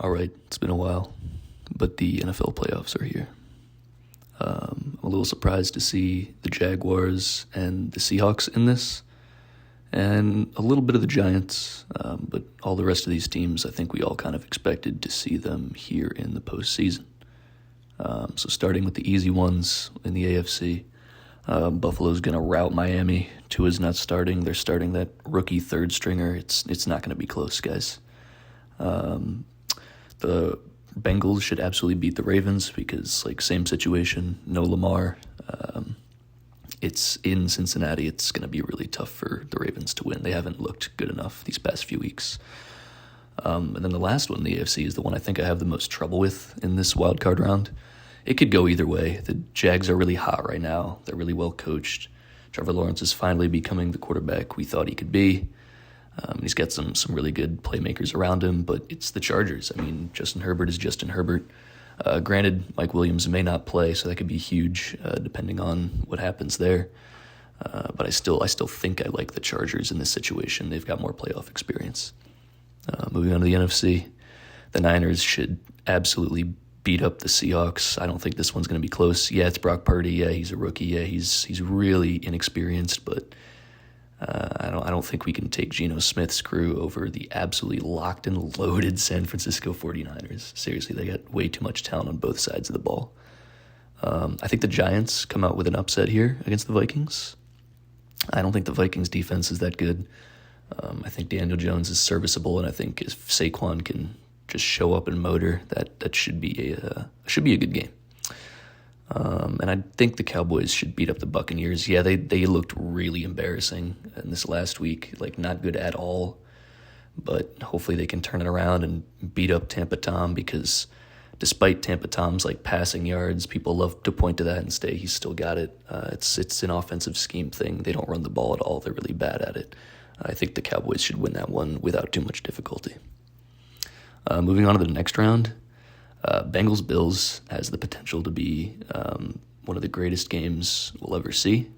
All right, it's been a while, but the NFL playoffs are here. I'm a little surprised to see the Jaguars and the Seahawks in this, and a little bit of the Giants, but all the rest of these teams, I think we all kind of expected to see them here in the postseason. So starting with the easy ones in the AFC, Buffalo's going to rout Miami. Tua's not starting. They're starting that rookie third stringer. It's not going to be close, guys. The Bengals should absolutely beat the Ravens because, same situation, no Lamar. It's in Cincinnati. It's going to be really tough for the Ravens to win. They haven't looked good enough these past few weeks. And then the last one in the AFC is the one I think I have the most trouble with in this wild card round. It could go either way. The Jags are really hot right now. They're really well coached. Trevor Lawrence is finally becoming the quarterback we thought he could be. He's got some really good playmakers around him, but it's the Chargers. I mean, Justin Herbert is Justin Herbert. Granted, Mike Williams may not play, so that could be huge depending on what happens there. But I still think I like the Chargers in this situation. They've got more playoff experience. Moving on to the NFC, the Niners should absolutely beat up the Seahawks. I don't think this one's going to be close. Yeah, it's Brock Purdy. Yeah, he's a rookie. Yeah, he's really inexperienced, but I don't think we can take Geno Smith's crew over the absolutely locked and loaded San Francisco 49ers. Seriously, they got way too much talent on both sides of the ball. I think the Giants come out with an upset here against the Vikings. I don't think the Vikings defense is that good. I think Daniel Jones is serviceable, and I think if Saquon can just show up and motor, that should be a good game. And I think the Cowboys should beat up the Buccaneers. Yeah, they looked really embarrassing in this last week, not good at all. But hopefully they can turn it around and beat up Tampa Tom, because despite Tampa Tom's passing yards, people love to point to that and say he's still got it. It's an offensive scheme thing. They don't run the ball at all. They're really bad at it. I think the Cowboys should win that one without too much difficulty. Moving on to the next round. Bengals-Bills has the potential to be one of the greatest games we'll ever see.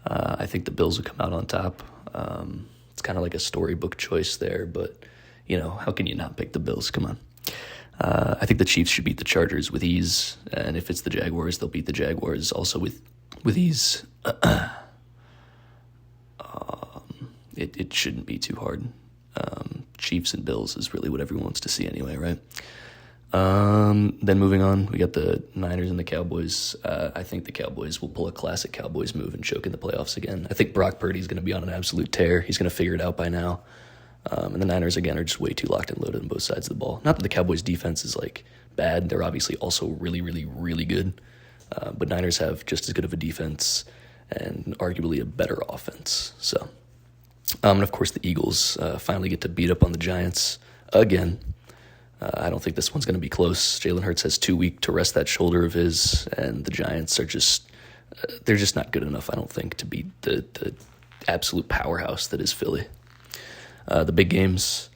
I think the Bills will come out on top. It's kind of like a storybook choice there, but, how can you not pick the Bills? Come on. I think the Chiefs should beat the Chargers with ease, and if it's the Jaguars, they'll beat the Jaguars also with ease. It shouldn't be too hard. Chiefs and Bills is really what everyone wants to see anyway, right? Then moving on, we got the Niners and the Cowboys. I think the Cowboys will pull a classic Cowboys move and choke in the playoffs again. I think Brock Purdy's going to be on an absolute tear. He's going to figure it out by now. And the Niners, again, are just way too locked and loaded on both sides of the ball. Not that the Cowboys' defense is, bad. They're obviously also really, really, really good. But Niners have just as good of a defense and arguably a better offense. So, and of course, the Eagles finally get to beat up on the Giants again. I don't think this one's going to be close. Jalen Hurts has 2 weeks to rest that shoulder of his, and the Giants are they're just not good enough, I don't think, to beat the absolute powerhouse that is Philly. The big games,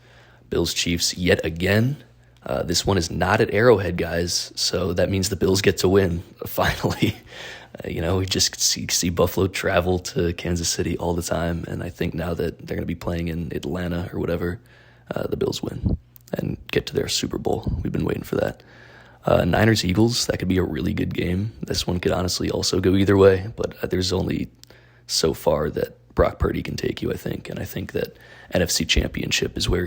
Bills-Chiefs yet again. This one is not at Arrowhead, guys, so that means the Bills get to win, finally. We just see Buffalo travel to Kansas City all the time, and I think now that they're going to be playing in Atlanta or whatever, the Bills win and get to their Super Bowl. We've been waiting for that. Niners-Eagles, that could be a really good game. This one could honestly also go either way, but there's only so far that Brock Purdy can take you, I think, and I think that NFC Championship is where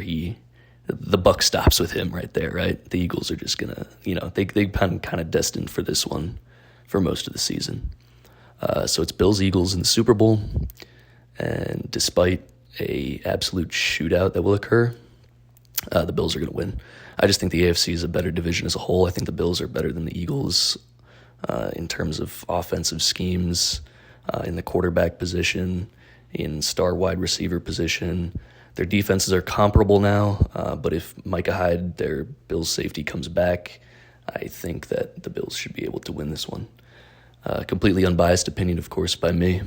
the buck stops with him right there, right? The Eagles are just going to, they've been kind of destined for this one for most of the season. So it's Bills-Eagles in the Super Bowl, and despite a absolute shootout that will occur, the Bills are going to win. I just think the AFC is a better division as a whole. I think the Bills are better than the Eagles in terms of offensive schemes, in the quarterback position, in star wide receiver position. Their defenses are comparable now, but if Micah Hyde, their Bills safety, comes back, I think that the Bills should be able to win this one. Completely unbiased opinion, of course, by me.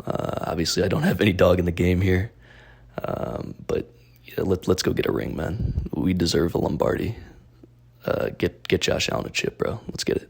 Obviously, I don't have any dog in the game here, but let's go get a ring, man. We deserve a Lombardi. Get Josh Allen a chip, bro. Let's get it.